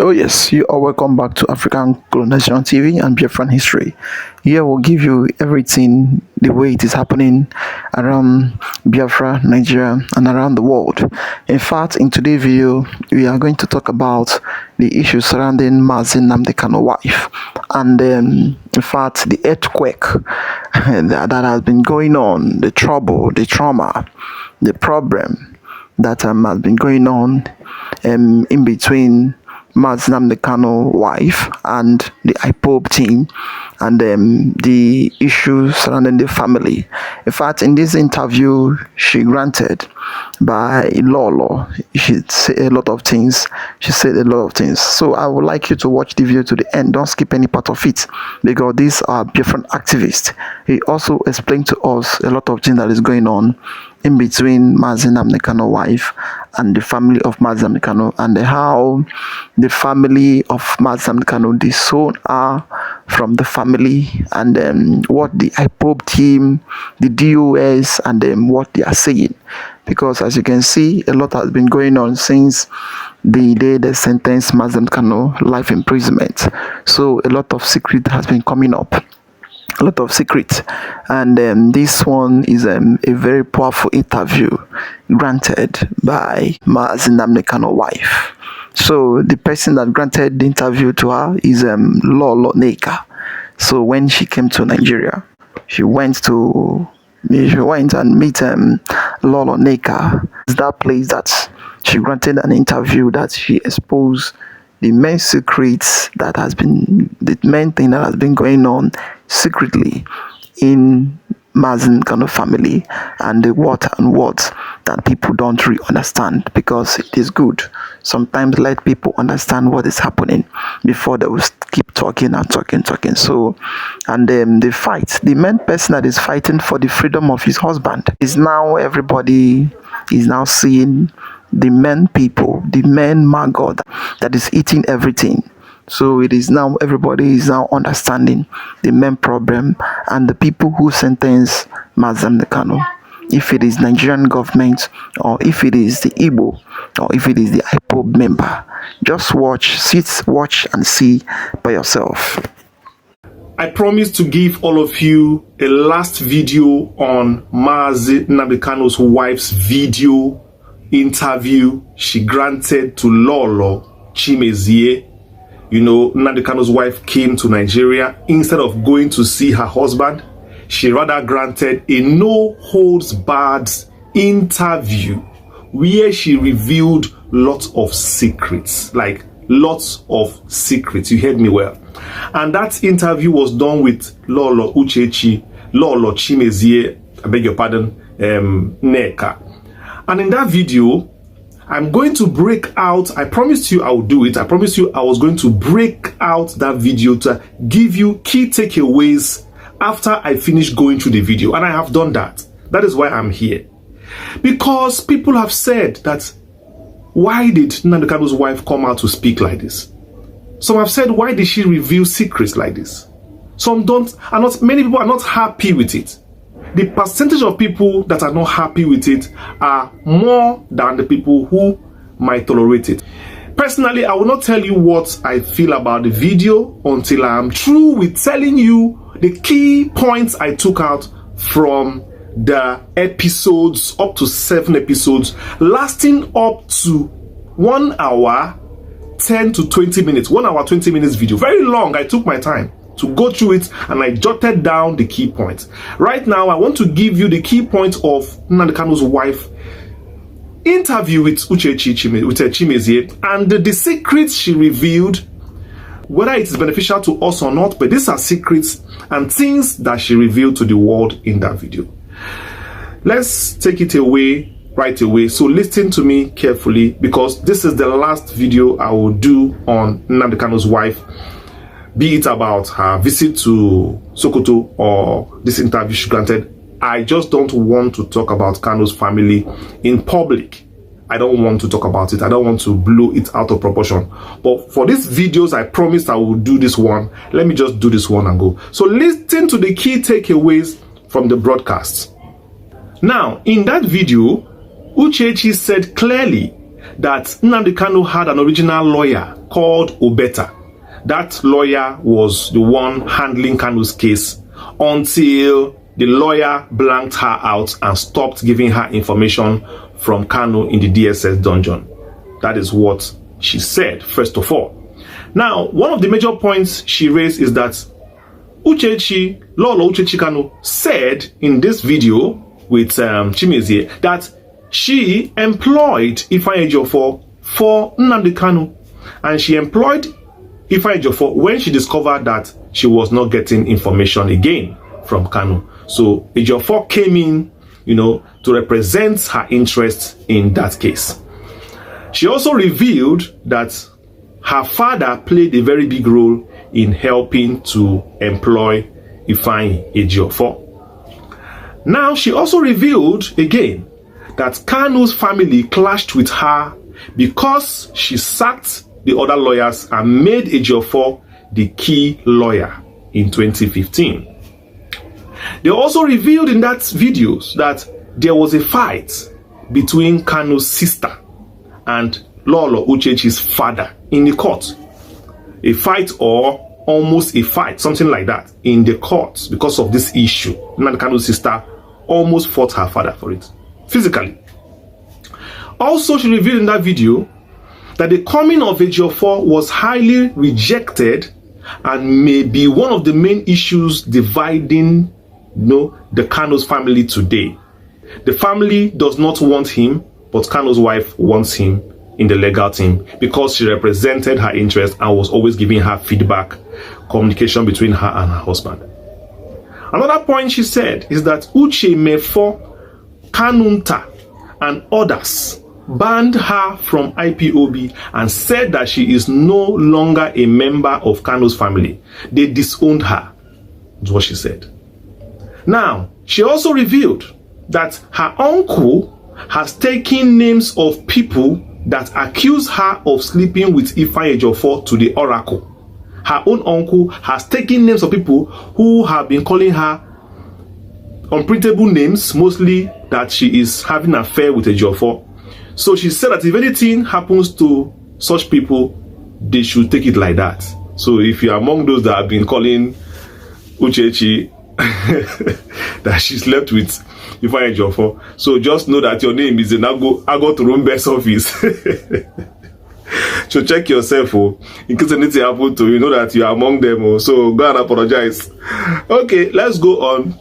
Oh yes, you are welcome back to African Colonization TV and Biafran History. Here we'll give you everything the way it is happening around Biafra, Nigeria, and around the world. In fact, in today's video, we are going to talk about the issues surrounding Nnamdi Kanu wife, and in fact, the earthquake that has been going on, the trouble, the trauma, the problem that has been going on in between Nnamdi Kanu wife and the IPOB team, and the issues surrounding the family. In fact, in this interview she granted by Lolo, she said a lot of things. So I would like you to watch the video to the end. Don't skip any part of it, because these are different activists. He also explained to us a lot of things that is going on in between Nnamdi Kanu wife and the family of Nnamdi Kanu, and how the family of Nnamdi Kanu disown her from the family, and what the IPOB team, the DOS, and what they are saying. Because as you can see, a lot has been going on since the day they sentenced Nnamdi Kanu life imprisonment. So a lot of secret has been coming up. A lot of secrets, and this one is a very powerful interview granted by Nnamdi Kanu wife. So the person that granted the interview to her is Lolo Neka. So when she came to Nigeria, she went and meet Lolo Neka. It's that place that she granted an interview, that she exposed the main secrets that has been, the main thing that has been going on secretly in Nnamdi Kanu family, and the what that people don't really understand, because it is good sometimes let people understand what is happening before they will keep talking. So, and the fight, the main person that is fighting for the freedom of his husband is now, everybody is now seeing the main people, the main maggot that is eating everything. So it is now, everybody is now understanding the main problem and the people who sentence Nnamdi Kanu. If it is Nigerian government, or if it is the Igbo, or if it is the IPOB member, just watch and see by yourself. I promised to give all of you a last video on Nnamdi Kanu's wife's video interview she granted to Lolo Chimezie. You know, Nnamdi Kanu's wife came to Nigeria. Instead of going to see her husband, she rather granted a no-holds-barred interview where she revealed lots of secrets, like lots of secrets. You heard me well. And that interview was done with Lolo Chimezie, I beg your pardon, Neka. And in that video, I'm going to break out, I promised you I would do it. I promised you I was going to break out that video to give you key takeaways after I finish going through the video. And I have done that. That is why I'm here. Because people have said that, why did Nnamdi Kanu's wife come out to speak like this? Some have said, why did she reveal secrets like this? Many people are not happy with it. The percentage of people that are not happy with it are more than the people who might tolerate it. Personally, I will not tell you what I feel about the video until I am through with telling you the key points I took out from the episodes, up to 7 episodes, lasting up to 1 hour 10 to 20 minutes, 1 hour 20 minutes video. Very long. I took my time to go through it, and I jotted down the key points. Right now, I want to give you the key points of Nnamdi Kanu's wife interview with Chimezie, and the secrets she revealed, whether it is beneficial to us or not, but these are secrets and things that she revealed to the world in that video. Let's take it away right away. So listen to me carefully, because this is the last video I will do on Nnamdi Kanu's wife, be it about her visit to Sokoto or this interview she granted. I just don't want to talk about Kanu's family in public. I don't want to talk about it. I don't want to blow it out of proportion. But for these videos, I promised I would do this one. Let me just do this one and go. So listen to the key takeaways from the broadcast. Now, in that video, Uchechi said clearly that Nnamdi Kanu had an original lawyer called Obeta. That lawyer was the one handling Kanu's case until the lawyer blanked her out and stopped giving her information from Kanu in the DSS dungeon. That is what she said, first of all. Now, one of the major points she raised is that Lolo Uchechi Kanu said in this video with Chimezie that she employed Ifeanyi Ejiofor for Nnamdi Kanu, and she employed Ifeanyi Ejiofor when she discovered that she was not getting information again from Kanu. So Ejiofor came in, to represent her interest in that case. She also revealed that her father played a very big role in helping to employ Ifeanyi Ejiofor. Now, she also revealed again that Kanu's family clashed with her because she sacked the other lawyers and made Ejiofor the key lawyer in 2015. They also revealed in that videos that there was a fight between Kanu's sister and Lolo Uchechi's father in the court. A fight, or almost a fight, something like that, in the courts because of this issue. Nnamdi Kanu's sister almost fought her father for it, physically. Also, she revealed in that video that the coming of Ejiofor was highly rejected and may be one of the main issues dividing the Kanu's family today. The family does not want him, but Kanu's wife wants him in the legal team because she represented her interest and was always giving her feedback, communication between her and her husband. Another point she said is that Uche Mefo, Kanunta, and others banned her from IPOB and said that she is no longer a member of Kanu's family. They disowned her, is what she said. Now, she also revealed that her uncle has taken names of people that accuse her of sleeping with Ifeanyi Ejiofor to the oracle. Her own uncle has taken names of people who have been calling her unprintable names, mostly that she is having an affair with Ejiofor. So she said that if anything happens to such people, they should take it like that. So if you're among those that have been calling Uchechi that she slept with Ifeanyi Ejiofor, so just know that your name is in Ago Turumbe's office. So check yourself, in case anything happened to you, know that you are among them. So go and apologize. Okay, let's go on.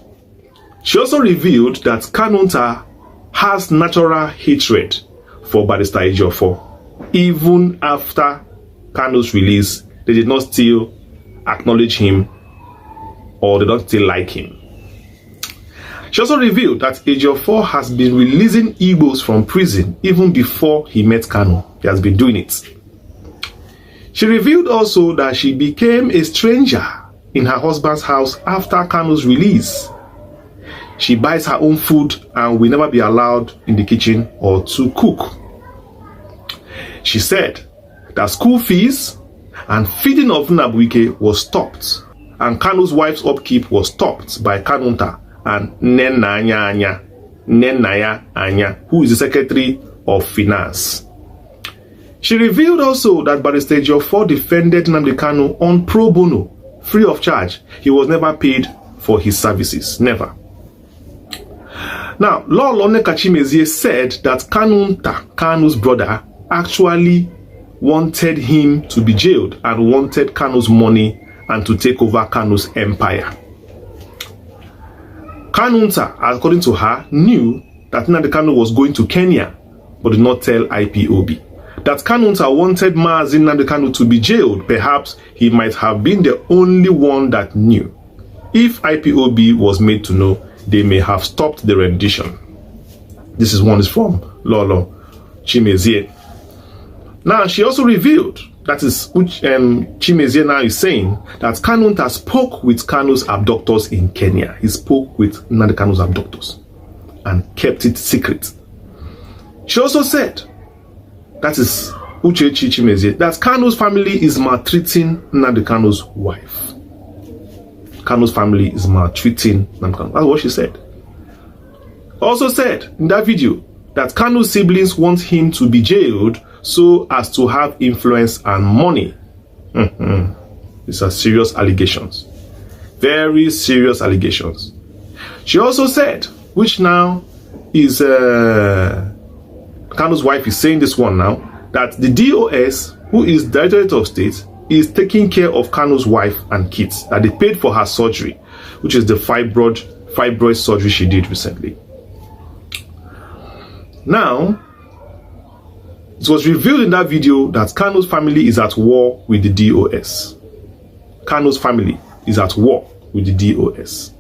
She also revealed that Kanunta has natural hatred for Barrister Ejiofor. Even after Kanu's release, they did not still acknowledge him, or they don't still like him. She also revealed that Ejiofor has been releasing Igbos from prison even before he met Kanu. He has been doing it. She revealed also that she became a stranger in her husband's house after Kanu's release. She buys her own food and will never be allowed in the kitchen or to cook. She said that school fees and feeding of Nnabuike was stopped, and Kanu's wife's upkeep was stopped by Kanunta and Nnenaya Anya, who is the Secretary of Finance. She revealed also that Barrister Ejiofor defended Nnamdi Kanu on pro bono, free of charge. He was never paid for his services, never. Now, Lolo Chimezie said that Kanunta, Kanu's brother, actually wanted him to be jailed and wanted Kanu's money and to take over Kanu's empire. Kanunta, according to her, knew that Nnamdi Kanu was going to Kenya, but did not tell IPOB. That Kanunta wanted Mazi Nnamdi Kanu to be jailed. Perhaps he might have been the only one that knew. If IPOB was made to know, they may have stopped the rendition. This is one is from Lolo Chimezie. Now, she also revealed, that is, Chimezie now is saying, that Kanunta spoke with Kanu's abductors in Kenya. He spoke with Nnamdi Kanu's abductors and kept it secret. She also said, that is Uchechi Chimezie, that Kanu's family is maltreating Nnamdi Kanu's wife. Kanu's family is maltreating Nnamdi Kanu. That's what she said. Also said in that video that Kanu's siblings want him to be jailed so as to have influence and money. These are serious allegations. Very serious allegations. She also said, which now is Kanu's wife is saying this one now, that the DOS, who is Directorate of State, is taking care of Kanu's wife and kids, that they paid for her surgery, which is the fibroid surgery she did recently. Now, it was revealed in that video that Kanu's family is at war with the DOS. Kanu's family is at war with the DOS.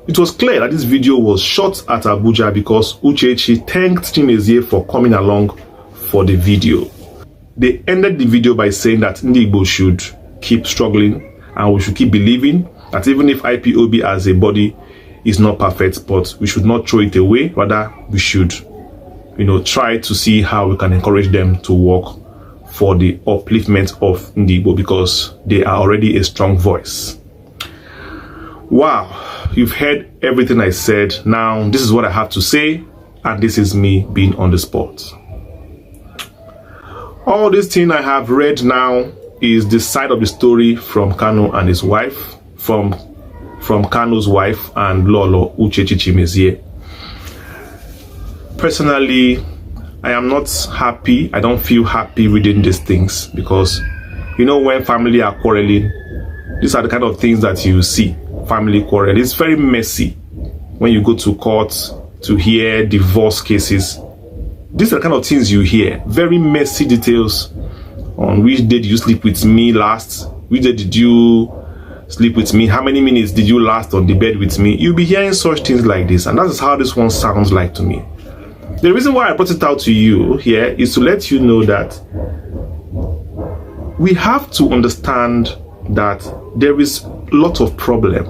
It was clear that this video was shot at Abuja because Uchechi thanked Chimezie for coming along for the video. They ended the video by saying that Ndi Igbo should keep struggling and we should keep believing that even if IPOB as a body is not perfect, but we should not throw it away. Rather, we should, try to see how we can encourage them to work for the upliftment of Ndi Igbo because they are already a strong voice. Wow, you've heard everything I said. Now, this is what I have to say, and this is me being on the spot. All this thing I have read now is the side of the story from Kanu and his wife, from Kanu's wife and Lolo Uchechi Chimezie. Personally, I am not happy. I don't feel happy reading these things because, when family are quarreling, these are the kind of things that you see. Family quarrel. It's very messy when you go to court to hear divorce cases. These are the kind of things you hear. Very messy details on which day did you sleep with me last? Which day did you sleep with me? How many minutes did you last on the bed with me? You'll be hearing such things like this, and that is how this one sounds like to me. The reason why I brought it out to you here is to let you know that we have to understand that there is a lot of problem.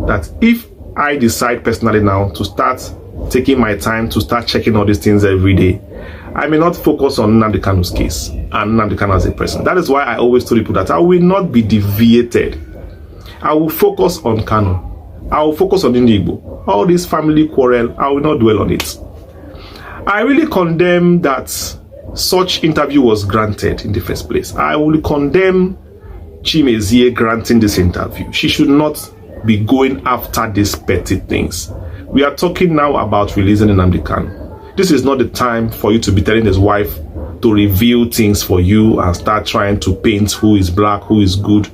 That if I decide personally now to start taking my time to start checking all these things every day, I may not focus on Nnamdi Kanu's case and Nnamdi Kanu as a person. That is why I always tell people that I will not be deviated. I will focus on Kanu. I will focus on Ndi Igbo. All this family quarrel, I will not dwell on it. I really condemn that such interview was granted in the first place. I will condemn Chimezie granting this interview. She should not be going after these petty things. We are talking now about releasing Nnamdi Kanu. This is not the time for you to be telling his wife to reveal things for you and start trying to paint who is black, who is good.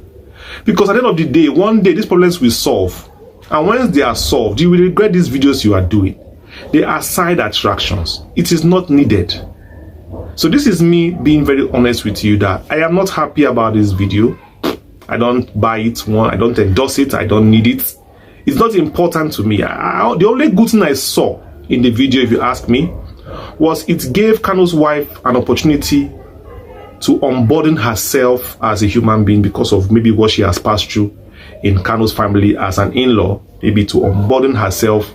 Because at the end of the day, one day these problems will solve. And once they are solved, you will regret these videos you are doing. They are side attractions. It is not needed. So this is me being very honest with you that I am not happy about this video. I don't buy it. I don't endorse it. I don't need it. It's not important to me. The only good thing I saw in the video, if you ask me, was it gave Kanu's wife an opportunity to unburden herself as a human being because of maybe what she has passed through in Kanu's family as an in-law, maybe to unburden herself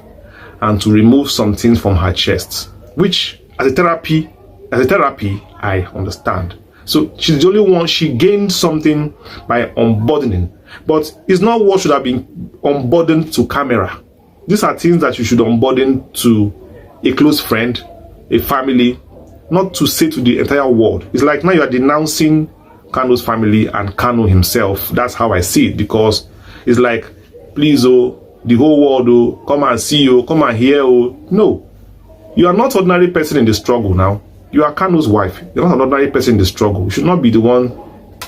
and to remove some things from her chest, which as a therapy, I understand. So she's the only one, she gained something by unburdening. But it's not what should have been unburdened to camera. These are things that you should unburden to a close friend, a family, not to say to the entire world. It's like now you are denouncing Kanu's family and Kanu himself. That's how I see it, because it's like, please, oh, the whole world, oh, come and see, oh, come and hear, oh. No, you are not ordinary person in the struggle now. You are Kanu's wife. You're not an ordinary person in the struggle. You should not be the one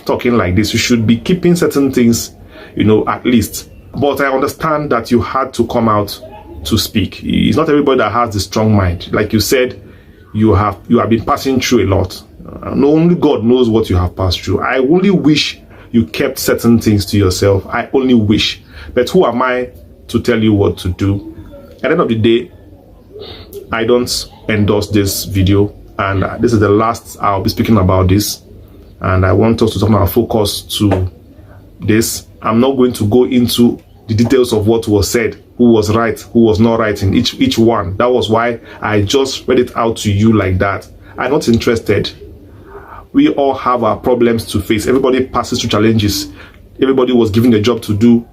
talking like this. You should be keeping certain things, at least. But I understand that you had to come out to speak. It's not everybody that has the strong mind. Like you said, you have been passing through a lot. Only God knows what you have passed through. I only wish you kept certain things to yourself. I only wish. But who am I to tell you what to do? At the end of the day, I don't endorse this video. And this is the last I'll be speaking about this. And I want us to turn our focus to this. I'm not going to go into the details of what was said, who was right, who was not right in each one. That was why I just read it out to you like that. I'm not interested. We all have our problems to face. Everybody passes through challenges. Everybody was given a job to do.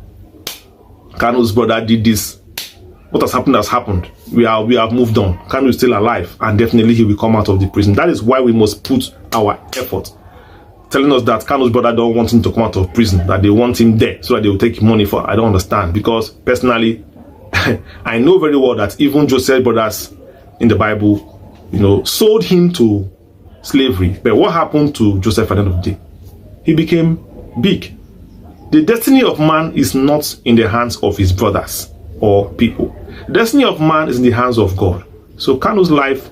Kanu's brother did this. what has happened. We have moved on. Kanu is still alive, and definitely he will come out of the prison. That is why we must put our effort. Telling us that Kanu's brother don't want him to come out of prison, that they want him there so that they will take money for. I don't understand, because personally, I know very well that even Joseph's brothers in the Bible, sold him to slavery. But what happened to Joseph at the end of the day? He became big. The destiny of man is not in the hands of his brothers or people. The destiny of man is in the hands of God. So Kanu's life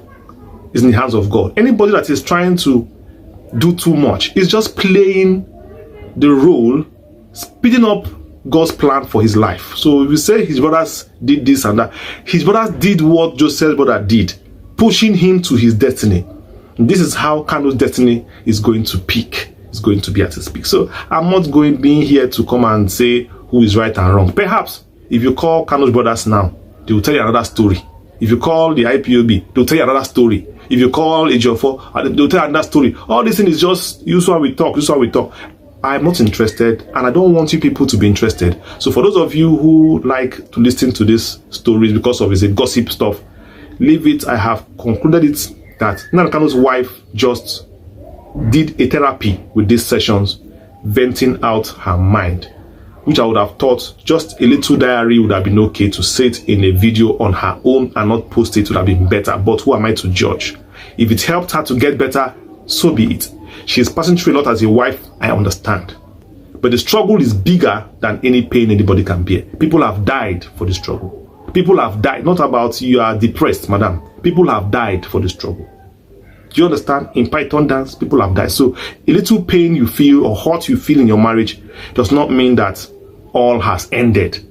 is in the hands of God. Anybody that is trying to do too much is just playing the role, speeding up God's plan for his life. So if you say his brothers did this and that, his brothers did what Joseph's brother did, pushing him to his destiny. And this is how Kanu's destiny is going to peak. It's going to be at its peak. So I'm not being here to come and say who is right and wrong. Perhaps if you call Kanu's brothers now, they will tell you another story. If you call the IPOB, they'll tell you another story. If you call Ejiofor, they'll tell you another story. All this thing is just use how we talk. I'm not interested, and I don't want you people to be interested. So for those of you who like to listen to these stories because of his gossip stuff, leave it. I have concluded it that Nnamdi Kanu's wife just did a therapy with these sessions, venting out her mind, which I would have thought just a little diary would have been okay. To say it in a video on her own and not post it would have been better. But who am I to judge? If it helped her to get better, so be it. She is passing through a lot as a wife, I understand. But the struggle is bigger than any pain anybody can bear. People have died for the struggle. People have died, not about you are depressed, madam. People have died for the struggle. Do you understand? In Python dance, people have died. So a little pain you feel or hurt you feel in your marriage does not mean that all has ended.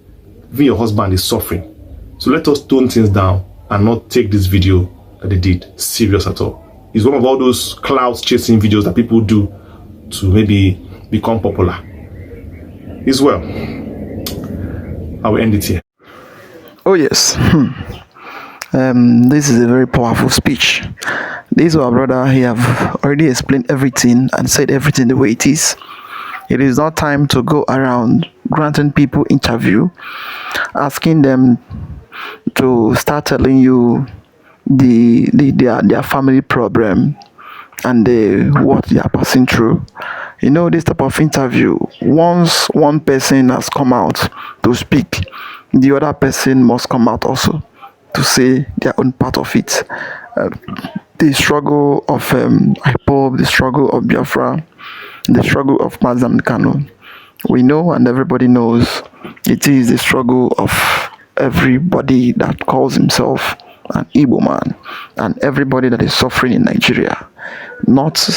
Even your husband is suffering. So let us tone things down and not take this video that they did serious at all. It's one of all those clouds chasing videos that people do to maybe become popular. As well, I will end it here. Oh yes. This is a very powerful speech. This our brother, he have already explained everything and said everything the way it is. It is not time to go around granting people interview, asking them to start telling you their family problem and what they are passing through. This type of interview, once one person has come out to speak, the other person must come out also to say their own part of it. The struggle of IPOB, the struggle of Biafra, the struggle of Nnamdi Kanu, we know and everybody knows it is the struggle of everybody that calls himself an Igbo man and everybody that is suffering in Nigeria. Not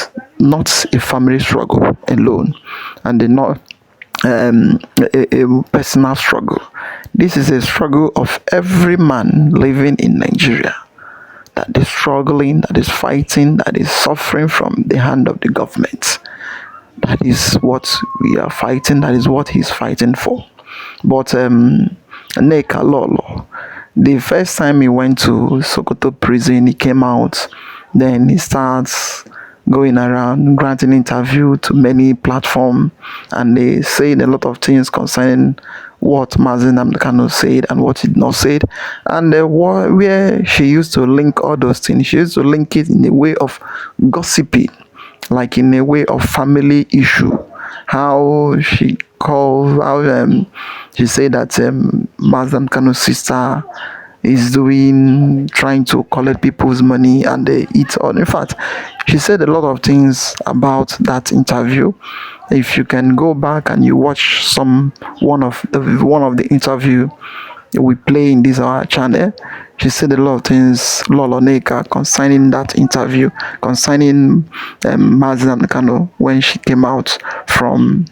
a family struggle alone, and not a personal struggle. This is a struggle of every man living in Nigeria that is struggling, that is fighting, that is suffering from the hand of the government. That is what we are fighting. That is what he's fighting for. But Nneka Lolo, the first time he went to Sokoto prison, he came out. Then he starts going around granting interview to many platforms, and they saying a lot of things concerning what Nnamdi Kanu said and what he did not said, and where she used to link all those things. She used to link it in a way of gossiping, like in a way of family issue. How she called, she said that Nnamdi Kanu's sister is trying to collect people's money and they eat all. In fact, she said a lot of things about that interview. If you can go back and you watch one of the interview we play in this our channel, she said a lot of things, Lolo Nneka, concerning that interview, concerning Nnamdi Kanu when she came out from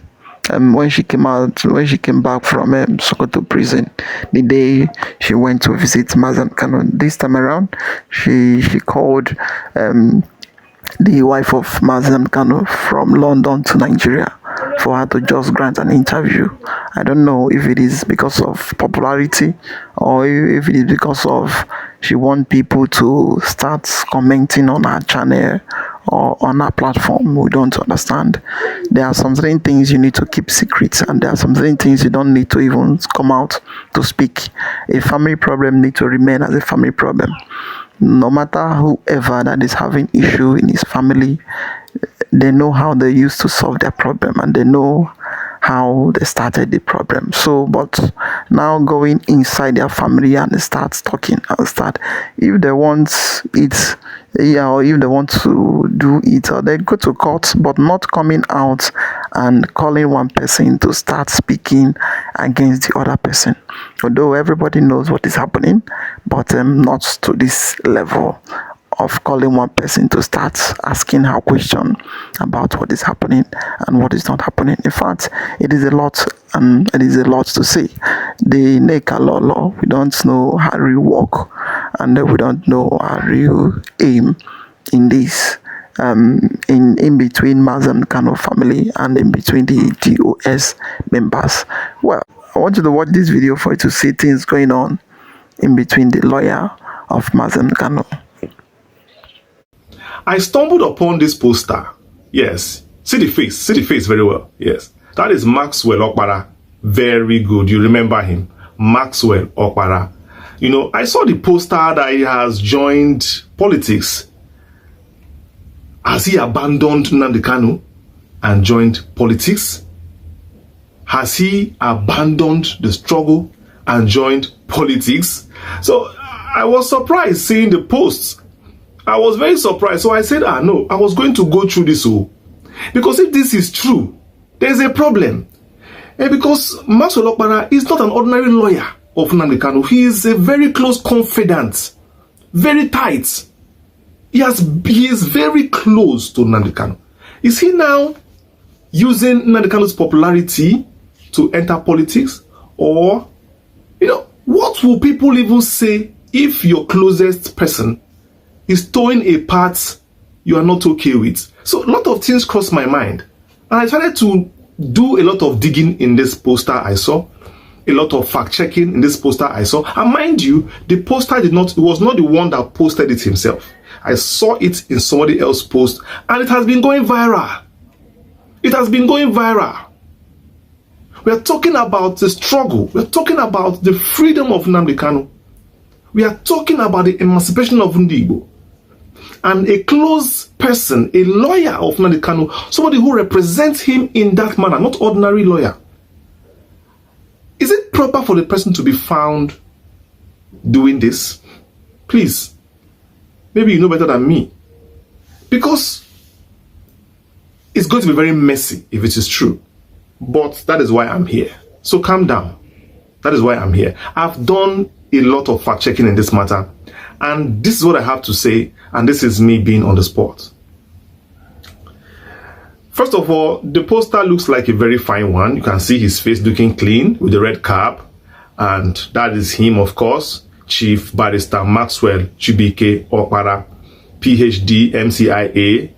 when she came back from Sokoto prison, the day she went to visit Nnamdi Kanu. This time around, she called the wife of Nnamdi Kanu from London to Nigeria for her to just grant an interview I don't know if it is because of popularity or if it is because of she wants people to start commenting on her channel or on our platform. We don't understand. There are some certain things you need to keep secret, and there are some certain things you don't need to even come out to speak. A family problem needs to remain as a family problem. No matter whoever that is having issue in his family, they know how they used to solve their problem, and they know how they started the problem. So, but now going inside their family and start talking and start, if they want it, yeah, or if they want to do it, or they go to court, but not coming out and calling one person to start speaking against the other person. Although everybody knows what is happening, but not to this level of calling one person to start asking her question about what is happening and what is not happening. In fact, it is a lot, and it is a lot to say. The Nneka law, we don't know her real work, and we don't know her real aim in this. In between Nnamdi Kanu family and in between the DOS members. Well, I want you to watch this video for you to see things going on in between the lawyer of Nnamdi Kanu. I stumbled upon this poster. Yes. See the face very well. Yes. That is Maxwell Okpara. Very good. You remember him. Maxwell Okpara. You know, I saw the poster that he has joined politics. Has he abandoned Nnamdi Kanu and joined politics? Has he abandoned the struggle and joined politics? So I was surprised seeing the posts. I was very surprised. So I said, no, I was going to go through this. Because if this is true, there's a problem. And because Maxwell Okpara is not an ordinary lawyer of Nnamdi Kanu. He is a very close confidant. Very tight. He is very close to Nnamdi Kanu. Is he now using Nnamdi Kanu's popularity to enter politics? Or, you know, what will people even say if your closest person is towing a part you are not okay with? So a lot of things crossed my mind. And I started to do a lot of digging in this poster I saw. A lot of fact-checking in this poster I saw. And mind you, the poster it was not the one that posted it himself. I saw it in somebody else's post, and it has been going viral. It has been going viral. We are talking about the struggle. We are talking about the freedom of Nnamdi Kanu. We are talking about the emancipation of Ndigbo. And a close person, a lawyer of Nnamdi Kanu, somebody who represents him in that manner, not ordinary lawyer. Is it proper for the person to be found doing this? Please, maybe you know better than me. Because it's going to be very messy if it is true. But that is why I'm here. So calm down. That is why I'm here. I've done a lot of fact-checking in this matter. And this is what I have to say. And this is me being on the spot. First of all, the poster looks like a very fine one. You can see his face looking clean with the red cap. And that is him, of course. Chief Barrister Maxwell Chibike Okpara, PhD, MCIA,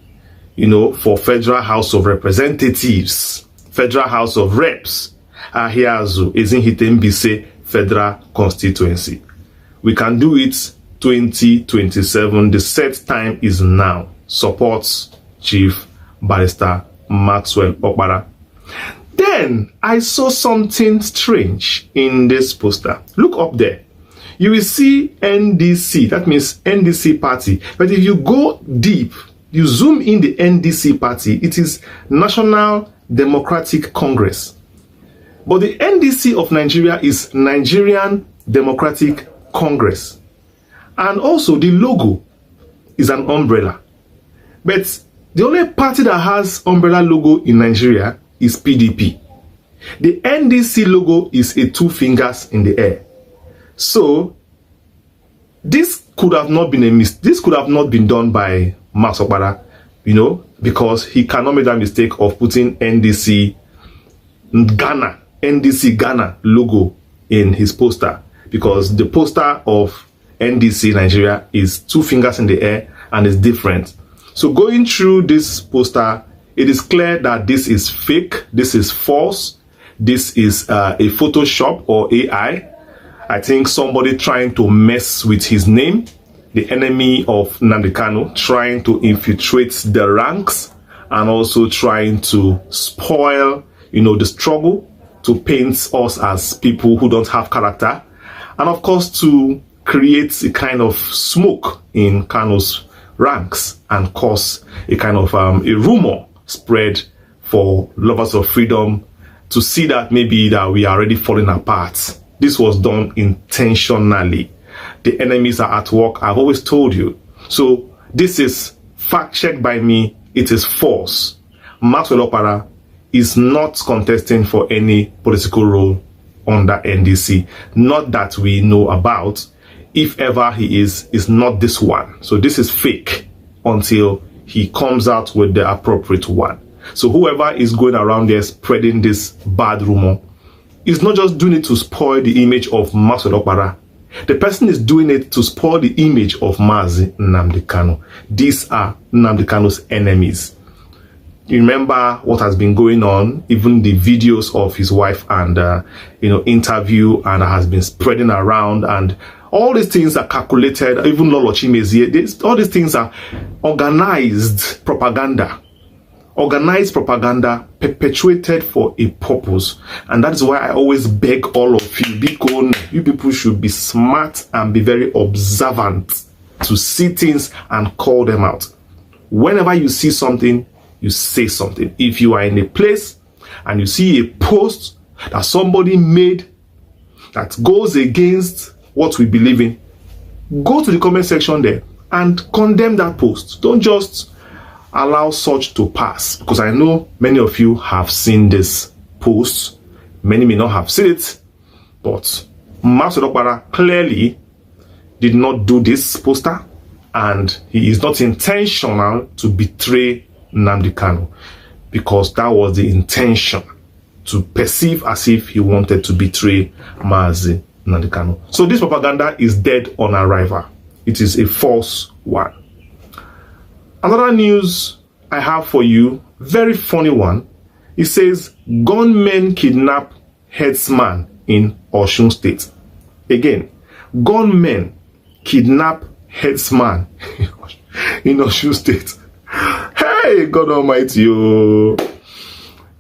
you know, for Federal House of Representatives, Federal House of Reps, Ahiazu, Ezinhite Federal Constituency. We can do it 2027. The set time is now. Supports Chief Barrister Maxwell Okpara. Then I saw something strange in this poster. Look up there. You will see NDC, that means NDC party. But if you go deep, you zoom in the NDC party, it is National Democratic Congress. But the NDC of Nigeria is Nigerian Democratic Congress. And also the logo is an umbrella. But the only party that has umbrella logo in Nigeria is PDP. The NDC logo is a two fingers in the air. So this could have not been this could have not been done by Max Okpara, you know, because he cannot make that mistake of putting NDC Ghana logo in his poster, because the poster of NDC Nigeria is two fingers in the air and is different. So going through this poster, it is clear that this is fake, this is false. this is a Photoshop or AI. I think somebody trying to mess with his name, the enemy of Nnamdi Kanu, trying to infiltrate the ranks and also trying to spoil, the struggle, to paint us as people who don't have character, and of course to create a kind of smoke in Kanu's ranks and cause a kind of a rumor spread for lovers of freedom to see that maybe that we are already falling apart. This was done intentionally. The enemies are at work, I've always told you. So this is fact checked by me. It is false. Maxwell Opara is not contesting for any political role under NDC. Not that we know about. If ever he is not this one. So this is fake until he comes out with the appropriate one. So whoever is going around there spreading this bad rumor is not just doing it to spoil the image of Maxwell Opara. The person is doing it to spoil the image of Mazi Nnamdi Kanu. These are Nnamdi Kanu's enemies. You remember what has been going on, even the videos of his wife and interview, and has been spreading around, and all these things are calculated. Even Lolo Chimezie, all these things are organized propaganda. Organized propaganda perpetuated for a purpose. And that is why I always beg all of you, because you people should be smart and be very observant to see things and call them out. Whenever you see something, you say something. If you are in a place and you see a post that somebody made that goes against what we believe in, go to the comment section there and condemn that post. Don't just allow such to pass, because I know many of you have seen this post. Many may not have seen it, but Maxwell Opara clearly did not do this poster, and he is not intentional to betray Nnamdi Kanu, because that was the intention, to perceive as if he wanted to betray Mazi Nnamdi Kanu. So this propaganda is dead on arrival. It is a false one. Another news I have for you, very funny one. It says gunmen kidnap herdsman in Osun State. Again, gunmen kidnap herdsman in Osun State. Hey, God Almighty, oh.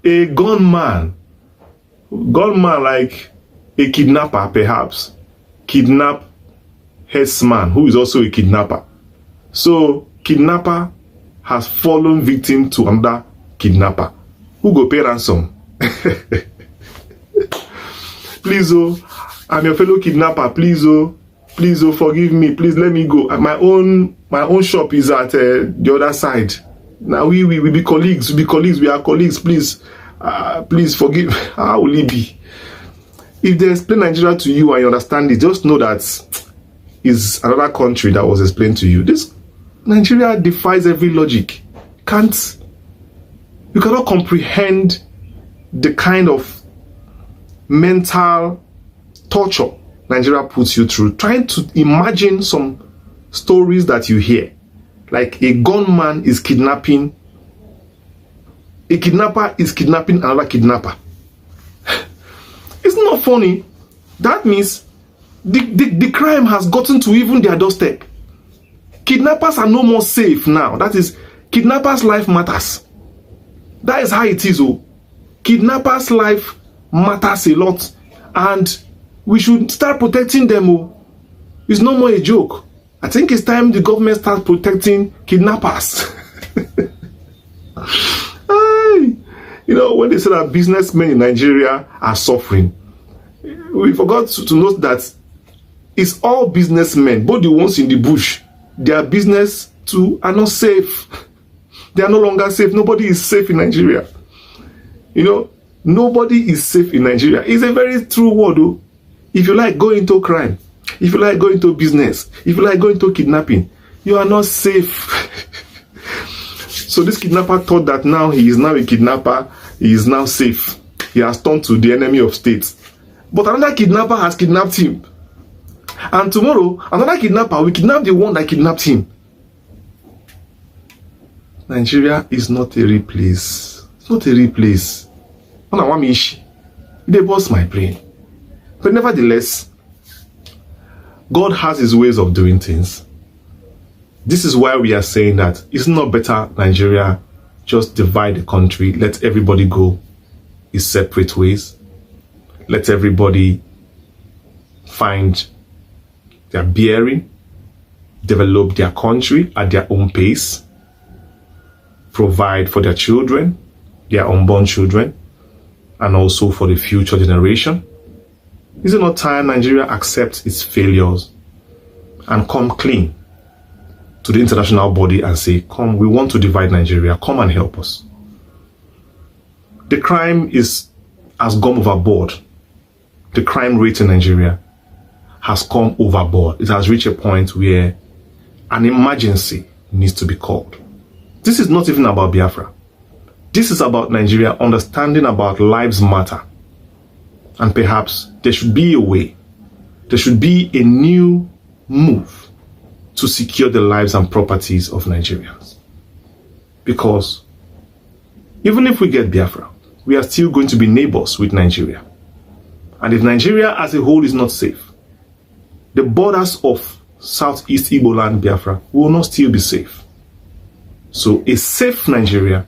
A gunman like a kidnapper perhaps, kidnap herdsman who is also a kidnapper. So kidnapper has fallen victim to another kidnapper who go pay ransom. Please, oh, I'm your fellow kidnapper. Please, oh, forgive me. Please let me go. My own shop is at the other side. Now we be colleagues. We are colleagues. Please, please forgive. How will it be? If they explain Nigeria to you and you understand it, just know that is another country that was explained to you. This Nigeria defies every logic. You cannot comprehend the kind of mental torture Nigeria puts you through, trying to imagine some stories that you hear. Like a gunman is kidnapping, a kidnapper is kidnapping another kidnapper. It's not funny. That means the crime has gotten to even their doorstep. Kidnappers are no more safe now. That is, kidnappers' life matters. That is how it is. Oh, kidnappers' life matters a lot, and we should start protecting them. Oh, it's no more a joke. I think it's time the government starts protecting kidnappers. When they say that businessmen in Nigeria are suffering, we forgot to note that it's all businessmen, both the ones in the bush. Their business too are not safe. They are no longer safe. Nobody is safe in Nigeria. Nobody is safe in Nigeria. It's a very true word, though. If you like, go into crime. If you like, go into business. If you like, go into kidnapping. You are not safe. So this kidnapper thought that now he is now a kidnapper. He is now safe. He has turned to the enemy of state. But another kidnapper has kidnapped him. And tomorrow, another kidnapper will kidnap the one that kidnapped him. Nigeria is not a real place. It's not a real place. They bust my brain. But nevertheless, God has his ways of doing things. This is why we are saying that it's not better Nigeria just divide the country, let everybody go his separate ways. Let everybody find their bearing, develop their country at their own pace, provide for their children, their unborn children, and also for the future generation. Is it not time Nigeria accepts its failures and come clean to the international body and say, come, we want to divide Nigeria, come and help us. The crime has gone overboard. The crime rate in Nigeria has come overboard. It has reached a point where an emergency needs to be called. This is not even about Biafra. This is about Nigeria understanding about lives matter. And perhaps there should be a way, there should be a new move to secure the lives and properties of Nigerians. Because even if we get Biafra, we are still going to be neighbors with Nigeria. And if Nigeria as a whole is not safe, the borders of Southeast Igbo land Biafra will not still be safe. So a safe Nigeria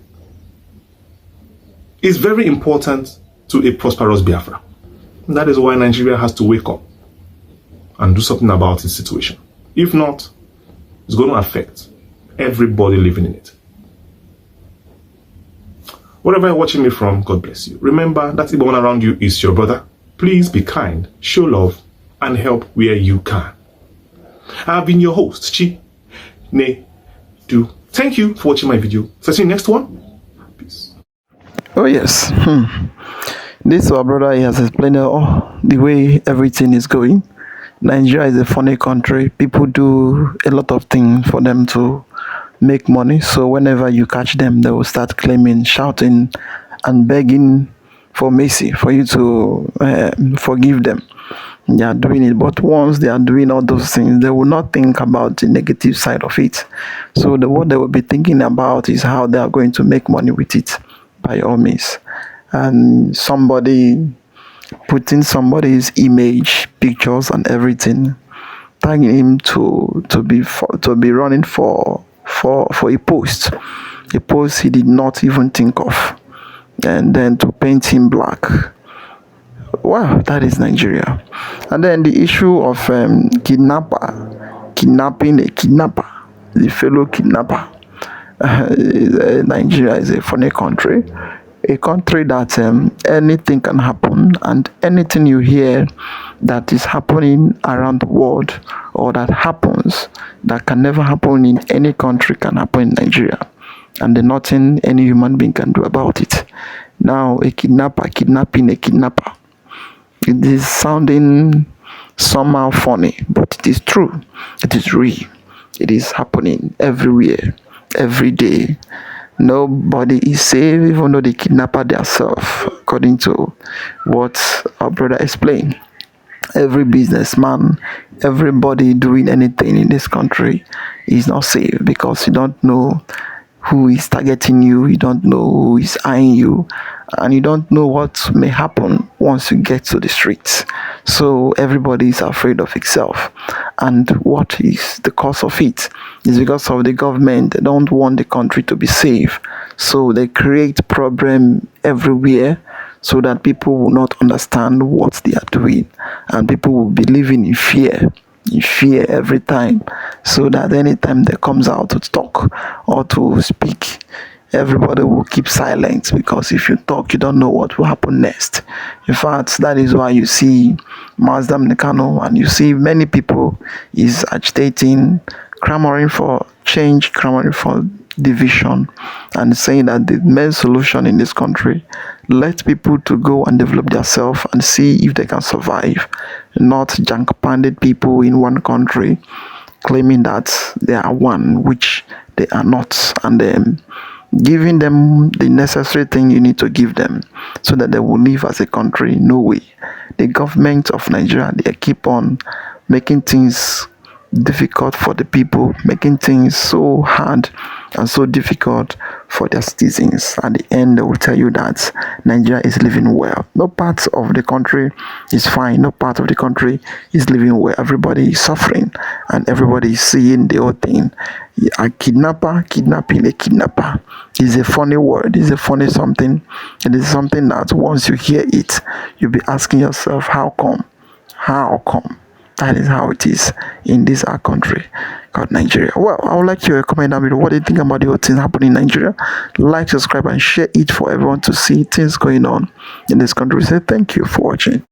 is very important to a prosperous Biafra. And that is why Nigeria has to wake up and do something about its situation. If not, it's going to affect everybody living in it. Wherever you're watching me from, God bless you. Remember that everyone around you is your brother. Please be kind, show love, and help where you can. I've been your host, Chi Ne Do. Thank you for watching my video. So see you next one. Peace. Oh yes. This our brother, he has explained the way everything is going. Nigeria is a funny country. People do a lot of things for them to make money. So whenever you catch them, they will start claiming, shouting, and begging for mercy, for you to forgive them. They are doing it, but once they are doing all those things, they will not think about the negative side of it. So what they will be thinking about is how they are going to make money with it, by all means. And somebody putting somebody's image, pictures, and everything, tagging him to be running for a post he did not even think of, and then to paint him black. Wow, that is Nigeria. And then the issue of kidnapping a kidnapper, the fellow kidnapper. Nigeria is a funny country. A country that anything can happen, and anything you hear that is happening around the world or that happens that can never happen in any country can happen in Nigeria, and there's nothing any human being can do about it. Now a kidnapper kidnapping a kidnapper, it is sounding somehow funny, but it is true, it is real, it is happening everywhere, every day. Nobody is safe, even though they kidnapper themselves, according to what our brother explained. Every businessman, everybody doing anything in this country is not safe, because you don't know who is targeting you, you don't know who is eyeing you, and you don't know what may happen once you get to the streets. So everybody is afraid of itself. And what is the cause of it? Is because of the government. They don't want the country to be safe. So they create problem everywhere, so that people will not understand what they are doing, and people will be living in fear every time, so that anytime they comes out to talk or to speak, everybody will keep silent, because if you talk, you don't know what will happen next. In fact, that is why you see Nnamdi Kanu, and you see many people is agitating, clamoring for change, clamoring for division, and saying that the main solution in this country, let people to go and develop themselves and see if they can survive, not junk-panded people in one country claiming that they are one, which they are not, and giving them the necessary thing you need to give them so that they will live as a country. No way. The government of Nigeria, they keep on making things difficult for the people, making things so hard and so difficult for their citizens. At the end, they will tell you that Nigeria is living well. No part of the country is fine. No part of the country is living well. Everybody is suffering and everybody is seeing the whole thing. A kidnapper kidnapping a kidnapper is a funny word. It's a funny something. It is something that once you hear it, you'll be asking yourself, how come? How come? That is how it is in this our country called Nigeria. Well, I would like you to comment down below. What do you think about the whole thing happening in Nigeria? Like, subscribe, and share it for everyone to see things going on in this country. Say thank you for watching.